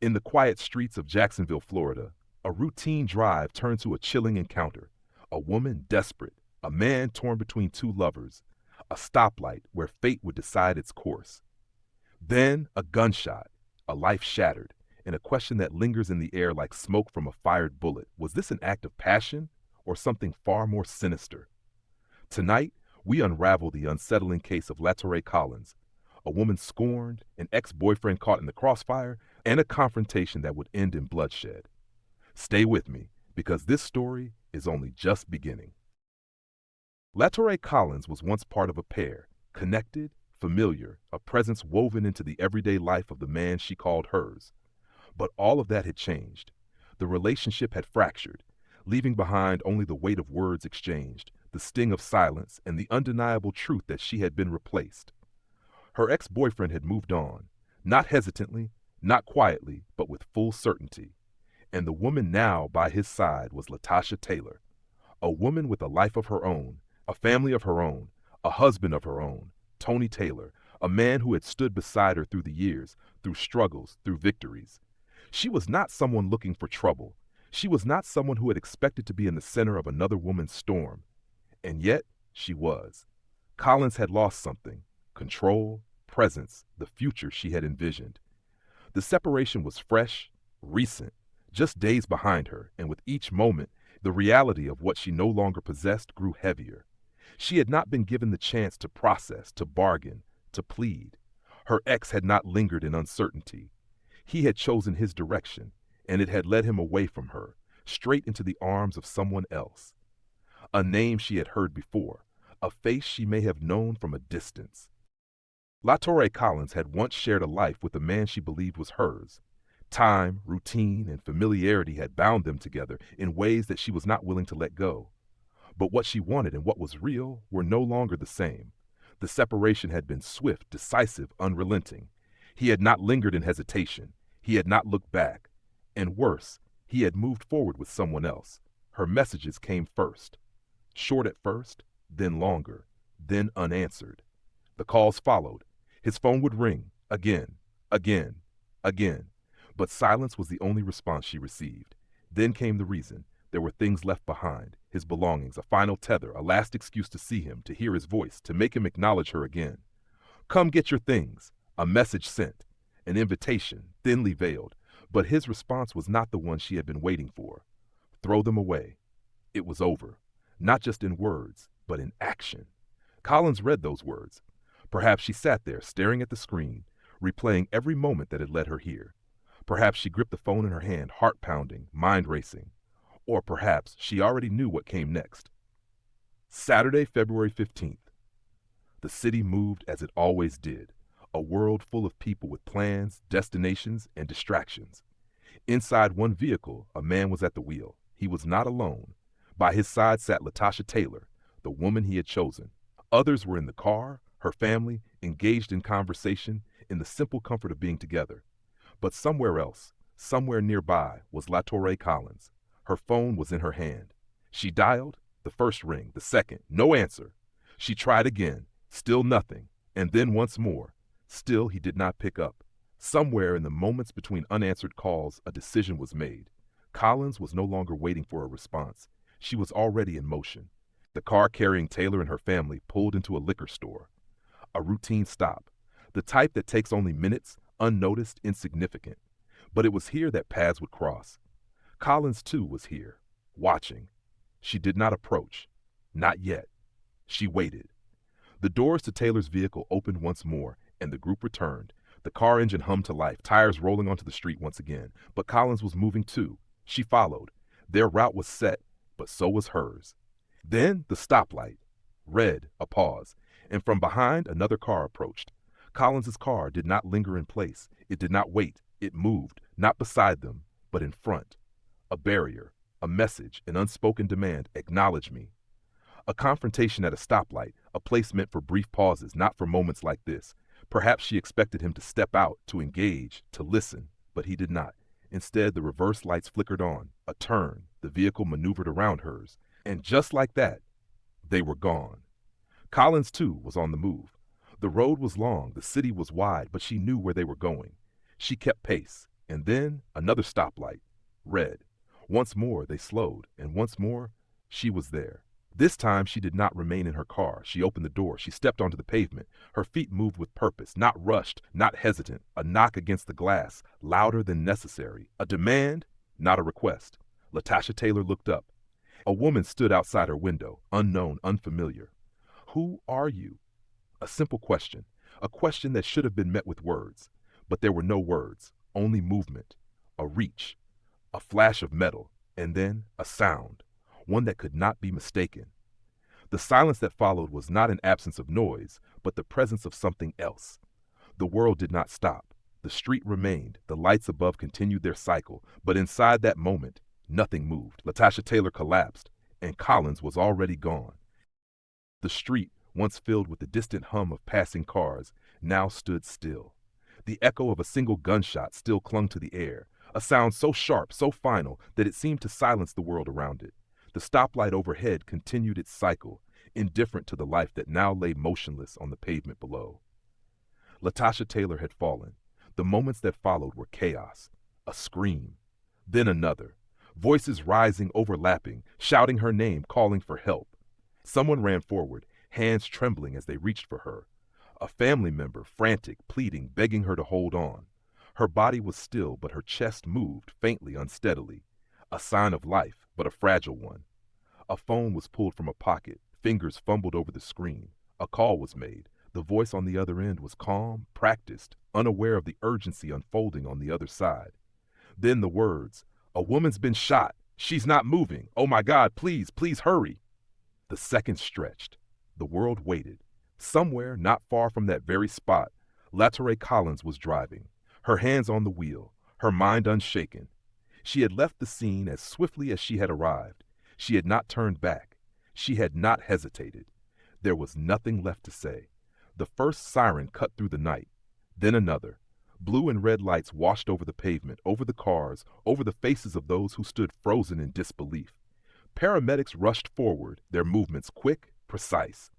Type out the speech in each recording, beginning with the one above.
In the quiet streets of Jacksonville, Florida, a routine drive turned to a chilling encounter. A woman desperate, a man torn between two lovers, a stoplight where fate would decide its course. Then a gunshot, a life shattered, and a question that lingers in the air like smoke from a fired bullet. Was this an act of passion or something far more sinister? Tonight, we unravel the unsettling case of Latorray Collins, a woman scorned, an ex-boyfriend caught in the crossfire, and a confrontation that would end in bloodshed. Stay with me, because this story is only just beginning. Latorray Collins was once part of a pair, connected, familiar, a presence woven into the everyday life of the man she called hers. But all of that had changed. The relationship had fractured, leaving behind only the weight of words exchanged, the sting of silence, and the undeniable truth that she had been replaced. Her ex-boyfriend had moved on, not hesitantly, not quietly, but with full certainty. And the woman now by his side was Latasha Taylor, a woman with a life of her own, a family of her own, a husband of her own, Tony Taylor, a man who had stood beside her through the years, through struggles, through victories. She was not someone looking for trouble. She was not someone who had expected to be in the center of another woman's storm. And yet, she was. Collins had lost something: control, presence, the future she had envisioned. The separation was fresh, recent, just days behind her, and with each moment, the reality of what she no longer possessed grew heavier. She had not been given the chance to process, to bargain, to plead. Her ex had not lingered in uncertainty. He had chosen his direction, and it had led him away from her, straight into the arms of someone else. A name she had heard before, a face she may have known from a distance. Latorray Collins had once shared a life with a man she believed was hers. Time, routine, and familiarity had bound them together in ways that she was not willing to let go. But what she wanted and what was real were no longer the same. The separation had been swift, decisive, unrelenting. He had not lingered in hesitation. He had not looked back. And worse, he had moved forward with someone else. Her messages came first. Short at first, then longer, then unanswered. The calls followed. His phone would ring, again, again, again. But silence was the only response she received. Then came the reason. There were things left behind, his belongings, a final tether, a last excuse to see him, to hear his voice, to make him acknowledge her again. Come get your things, a message sent, an invitation, thinly veiled. But his response was not the one she had been waiting for. Throw them away. It was over, not just in words, but in action. Collins read those words. Perhaps she sat there, staring at the screen, replaying every moment that had led her here. Perhaps she gripped the phone in her hand, heart pounding, mind racing. Or perhaps she already knew what came next. Saturday, February 15th. The city moved as it always did, a world full of people with plans, destinations, and distractions. Inside one vehicle, a man was at the wheel. He was not alone. By his side sat Latasha Taylor, the woman he had chosen. Others were in the car, her family, engaged in conversation, in the simple comfort of being together. But somewhere else, somewhere nearby, was Latorray Collins. Her phone was in her hand. She dialed, the first ring, the second, no answer. She tried again, still nothing, and then once more. Still he did not pick up. Somewhere in the moments between unanswered calls, a decision was made. Collins was no longer waiting for a response. She was already in motion. The car carrying Taylor and her family pulled into a liquor store. A routine stop, the type that takes only minutes, unnoticed, insignificant. But it was here that paths would cross. Collins, too, was here, watching. She did not approach. Not yet. She waited. The doors to Taylor's vehicle opened once more, and the group returned. The car engine hummed to life, tires rolling onto the street once again. But Collins was moving too. She followed. Their route was set, but so was hers. Then the stoplight. Red, a pause. And from behind, another car approached. Collins's car did not linger in place. It did not wait. It moved, not beside them, but in front. A barrier, a message, an unspoken demand: acknowledge me. A confrontation at a stoplight, a place meant for brief pauses, not for moments like this. Perhaps she expected him to step out, to engage, to listen, but he did not. Instead, the reverse lights flickered on. A turn, the vehicle maneuvered around hers. And just like that, they were gone. Collins, too, was on the move. The road was long, the city was wide, but she knew where they were going. She kept pace, And then another stoplight. Red. Once more they slowed, and once more she was there. This time she did not remain in her car. She opened the door. She stepped onto the pavement. Her feet moved with purpose, not rushed, not hesitant. A knock against the glass, louder than necessary. A demand, not a request. Latasha Taylor looked up. A woman stood outside her window, unknown, unfamiliar. Who are you? A simple question. A question that should have been met with words. But there were no words, only movement. A reach. A flash of metal, and then a sound, one that could not be mistaken. The silence that followed was not an absence of noise, but the presence of something else. The world did not stop. The street remained. The lights above continued their cycle, but inside that moment, nothing moved. Latasha Taylor collapsed, and Collins was already gone. The street, once filled with the distant hum of passing cars, now stood still. The echo of a single gunshot still clung to the air, a sound so sharp, so final, that it seemed to silence the world around it. The stoplight overhead continued its cycle, indifferent to the life that now lay motionless on the pavement below. Latasha Taylor had fallen. The moments that followed were chaos. A scream. Then another. Voices rising, overlapping, shouting her name, calling for help. Someone ran forward, hands trembling as they reached for her. A family member, frantic, pleading, begging her to hold on. Her body was still, but her chest moved, faintly, unsteadily. A sign of life, but a fragile one. A phone was pulled from a pocket. Fingers fumbled over the screen. A call was made. The voice on the other end was calm, practiced, unaware of the urgency unfolding on the other side. Then the words, "A woman's been shot. She's not moving. Oh my God, please, please hurry." The seconds stretched. The world waited. Somewhere, not far from that very spot, Latorray Collins was driving, her hands on the wheel, her mind unshaken. She had left the scene as swiftly as she had arrived. She had not turned back. She had not hesitated. There was nothing left to say. The first siren cut through the night. Then another. Blue and red lights washed over the pavement, over the cars, over the faces of those who stood frozen in disbelief. Paramedics rushed forward, their movements quick, precise.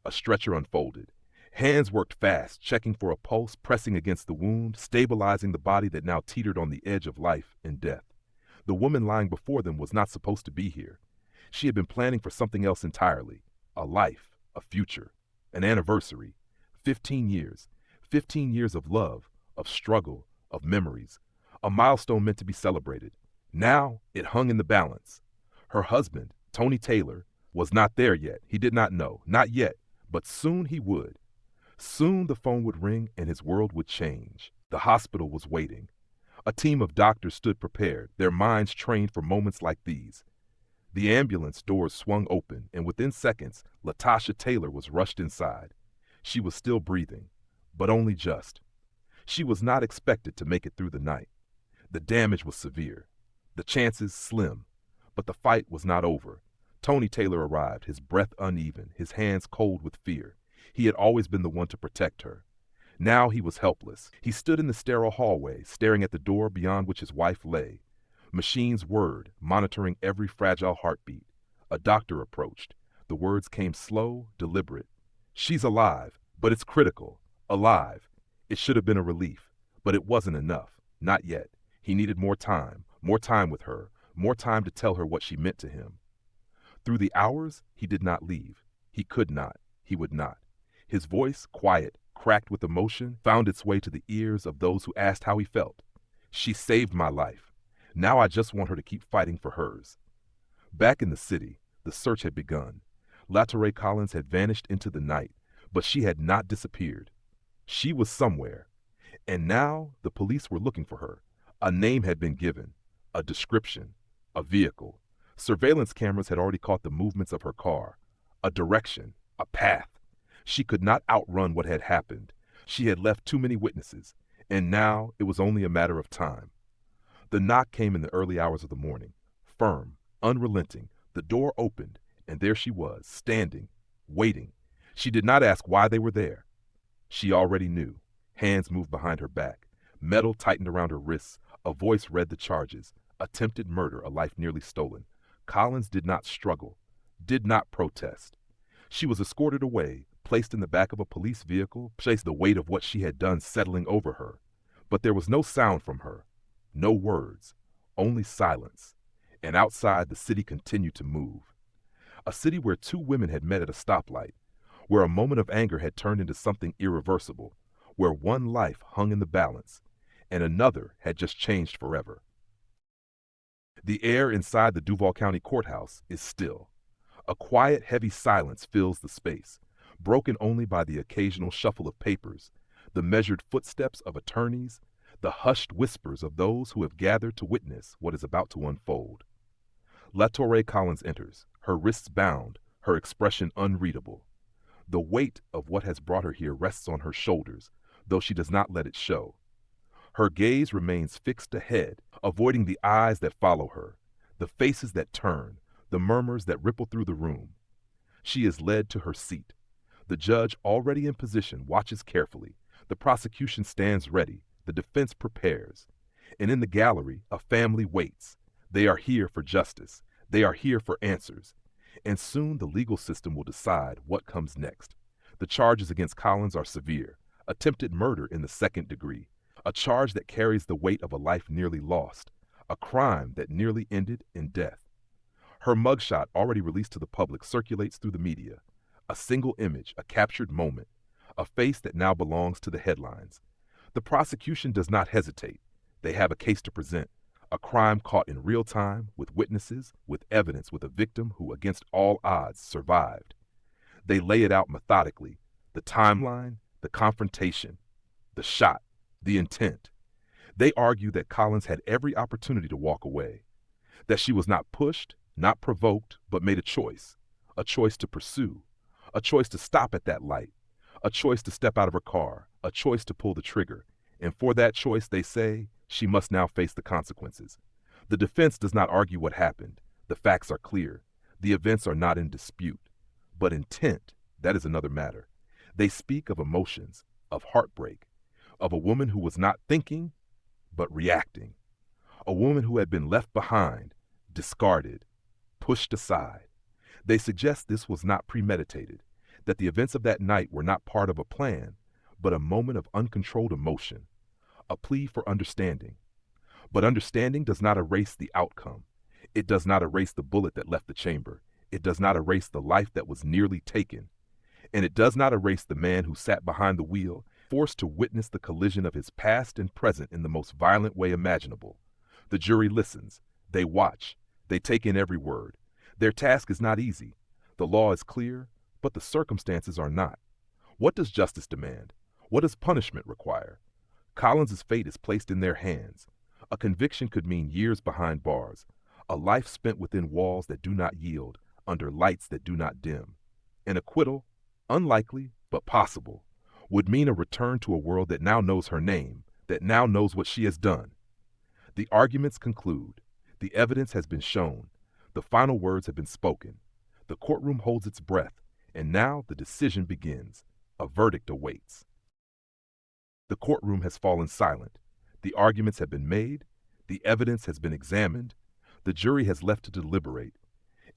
A stretcher unfolded. Hands worked fast, checking for a pulse, pressing against the wound, stabilizing the body that now teetered on the edge of life and death. The woman lying before them was not supposed to be here. She had been planning for something else entirely. A life, a future, an anniversary. 15 years. 15 years of love, of struggle, of memories. A milestone meant to be celebrated. Now it hung in the balance. Her husband, Tony Taylor, was not there yet. He did not know. Not yet. But soon he would. Soon the phone would ring and his world would change. The hospital was waiting. A team of doctors stood prepared, their minds trained for moments like these. The ambulance doors swung open, and within seconds, Latasha Taylor was rushed inside. She was still breathing, but only just. She was not expected to make it through the night. The damage was severe, the chances slim, but the fight was not over. Tony Taylor arrived, his breath uneven, his hands cold with fear. He had always been the one to protect her. Now he was helpless. He stood in the sterile hallway, staring at the door beyond which his wife lay. Machines whirred, monitoring every fragile heartbeat. A doctor approached. The words came slow, deliberate. "She's alive, but it's critical. Alive." It should have been a relief, but it wasn't enough. Not yet. He needed more time with her, more time to tell her what she meant to him. Through the hours, he did not leave. He could not. He would not. His voice, quiet, cracked with emotion, found its way to the ears of those who asked how he felt. "She saved my life. Now I just want her to keep fighting for hers." Back in the city, the search had begun. Latorray Collins had vanished into the night, but she had not disappeared. She was somewhere. And now the police were looking for her. A name had been given, a description, a vehicle. Surveillance cameras had already caught the movements of her car. A direction, a path. She could not outrun what had happened. She had left too many witnesses, and now it was only a matter of time. The knock came in the early hours of the morning. Firm, unrelenting, the door opened, and there she was, standing, waiting. She did not ask why they were there. She already knew. Hands moved behind her back. Metal tightened around her wrists. A voice read the charges. Attempted murder, a life nearly stolen. Collins did not struggle, did not protest. She was escorted away, placed in the back of a police vehicle, placed the weight of what she had done settling over her. But there was no sound from her. No words, only silence. And outside, the city continued to move. A city where two women had met at a stoplight, where a moment of anger had turned into something irreversible, where one life hung in the balance, and another had just changed forever. The air inside the Duval County Courthouse is still. A quiet, heavy silence fills the space, broken only by the occasional shuffle of papers, the measured footsteps of attorneys, the hushed whispers of those who have gathered to witness what is about to unfold. Latorray Collins enters, her wrists bound, her expression unreadable. The weight of what has brought her here rests on her shoulders, though she does not let it show. Her gaze remains fixed ahead, avoiding the eyes that follow her, the faces that turn, the murmurs that ripple through the room. She is led to her seat. The judge, already in position, watches carefully. The prosecution stands ready. The defense prepares. And in the gallery, a family waits. They are here for justice. They are here for answers. And soon the legal system will decide what comes next. The charges against Collins are severe. Attempted murder in the second degree. A charge that carries the weight of a life nearly lost. A crime that nearly ended in death. Her mugshot, already released to the public, circulates through the media. A single image, a captured moment. A face that now belongs to the headlines. The prosecution does not hesitate. They have a case to present. A crime caught in real time, with witnesses, with evidence, with a victim who, against all odds, survived. They lay it out methodically. The timeline, the confrontation, the shot, the intent. They argue that Collins had every opportunity to walk away. That she was not pushed, not provoked, but made a choice to pursue, a choice to stop at that light, a choice to step out of her car, a choice to pull the trigger. And for that choice, they say, she must now face the consequences. The defense does not argue what happened. The facts are clear. The events are not in dispute. But intent, that is another matter. They speak of emotions, of heartbreak, of a woman who was not thinking, but reacting. A woman who had been left behind, discarded, pushed aside. They suggest this was not premeditated, that the events of that night were not part of a plan, but a moment of uncontrolled emotion, a plea for understanding. But understanding does not erase the outcome. It does not erase the bullet that left the chamber. It does not erase the life that was nearly taken. And it does not erase the man who sat behind the wheel, forced to witness the collision of his past and present in the most violent way imaginable. The jury listens. They watch. They take in every word. Their task is not easy. The law is clear, but the circumstances are not. What does justice demand? What does punishment require? Collins's fate is placed in their hands. A conviction could mean years behind bars, a life spent within walls that do not yield, under lights that do not dim. An acquittal, unlikely but possible, would mean a return to a world that now knows her name, that now knows what she has done. The arguments conclude. The evidence has been shown. The final words have been spoken. The courtroom holds its breath, and now the decision begins. A verdict awaits. The courtroom has fallen silent. The arguments have been made. The evidence has been examined. The jury has left to deliberate.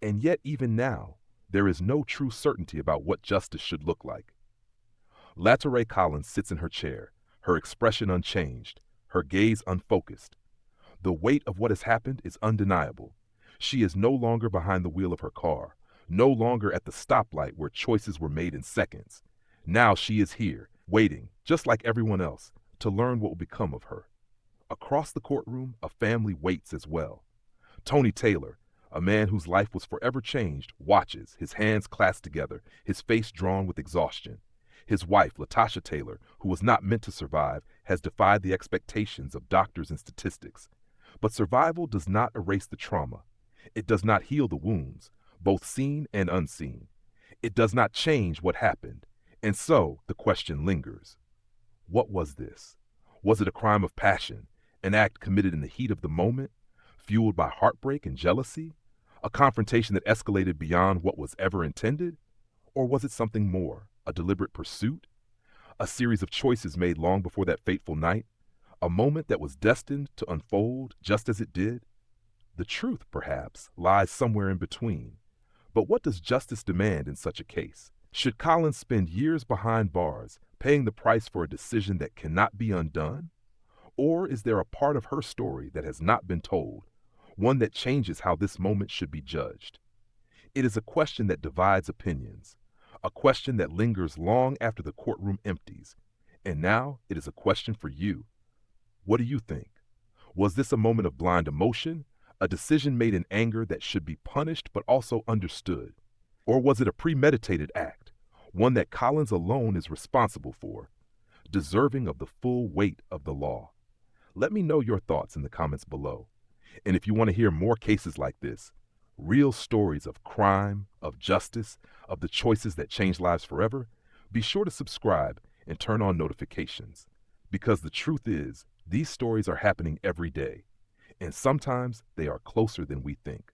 And yet, even now, there is no true certainty about what justice should look like. Latorray Collins sits in her chair, her expression unchanged, her gaze unfocused. The weight of what has happened is undeniable. She is no longer behind the wheel of her car, no longer at the stoplight where choices were made in seconds. Now she is here, waiting, just like everyone else, to learn what will become of her. Across the courtroom, a family waits as well. Tony Taylor, a man whose life was forever changed, watches, his hands clasped together, his face drawn with exhaustion. His wife, Latasha Taylor, who was not meant to survive, has defied the expectations of doctors and statistics. But survival does not erase the trauma. It does not heal the wounds, both seen and unseen. It does not change what happened. And so the question lingers. What was this? Was it a crime of passion, an act committed in the heat of the moment, fueled by heartbreak and jealousy, a confrontation that escalated beyond what was ever intended? Or was it something more, a deliberate pursuit, a series of choices made long before that fateful night, a moment that was destined to unfold just as it did? The truth, perhaps, lies somewhere in between. But what does justice demand in such a case? Should Collins spend years behind bars, paying the price for a decision that cannot be undone? Or is there a part of her story that has not been told, one that changes how this moment should be judged? It is a question that divides opinions, a question that lingers long after the courtroom empties. And now it is a question for you. What do you think? Was this a moment of blind emotion, a decision made in anger that should be punished but also understood? Or was it a premeditated act, one that Collins alone is responsible for, deserving of the full weight of the law? Let me know your thoughts in the comments below. And if you want to hear more cases like this, real stories of crime, of justice, of the choices that change lives forever, be sure to subscribe and turn on notifications. Because the truth is, these stories are happening every day, and sometimes they are closer than we think.